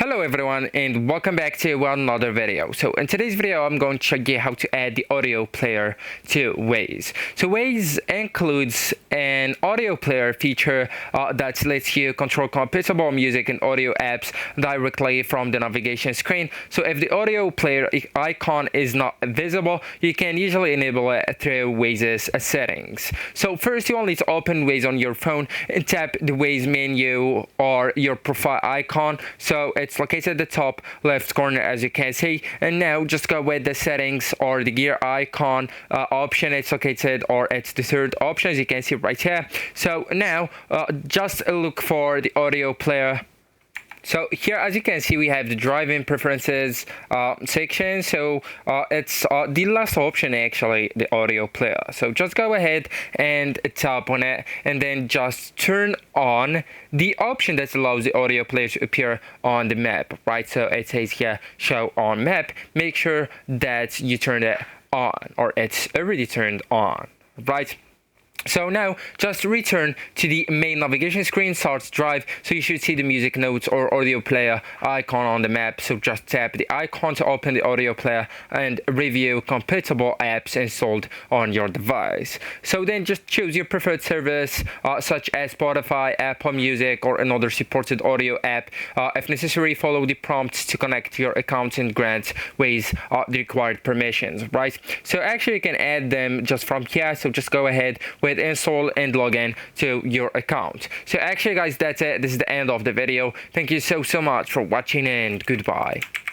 Hello everyone and welcome back to another video. So in today's video I'm going to show you how to add the audio player to Waze. So Waze includes an audio player feature that lets you control compatible music and audio apps directly from the navigation screen. So if the audio player icon is not visible, you can usually enable it through Waze's settings. So first you will need to open Waze on your phone and tap the Waze menu or your profile icon. So it's located at the top left corner as you can see, and now just go with the settings or the gear icon option. It's located, or it's the third option as you can see right here. So now just look for the audio player. So here, as you can see, we have the driving preferences section. So it's the last option actually, the audio player. So just go ahead and tap on it and then just turn on the option that allows the audio player to appear on the map, right? So it says here, show on map. Make sure that you turn it on, or it's already turned on, right? So now just return to the main navigation screen, start drive. So you should see the music notes or audio player icon on the map. So just tap the icon to open the audio player and review compatible apps installed on your device. So then just choose your preferred service such as Spotify, Apple Music, or another supported audio app. If necessary, follow the prompts to connect your account and grant Waze the required permissions, right? So actually you can add them just from here. So just go ahead with install and log in to your account. So actually guys, that's it. This is the end of the video. Thank you so much for watching and goodbye.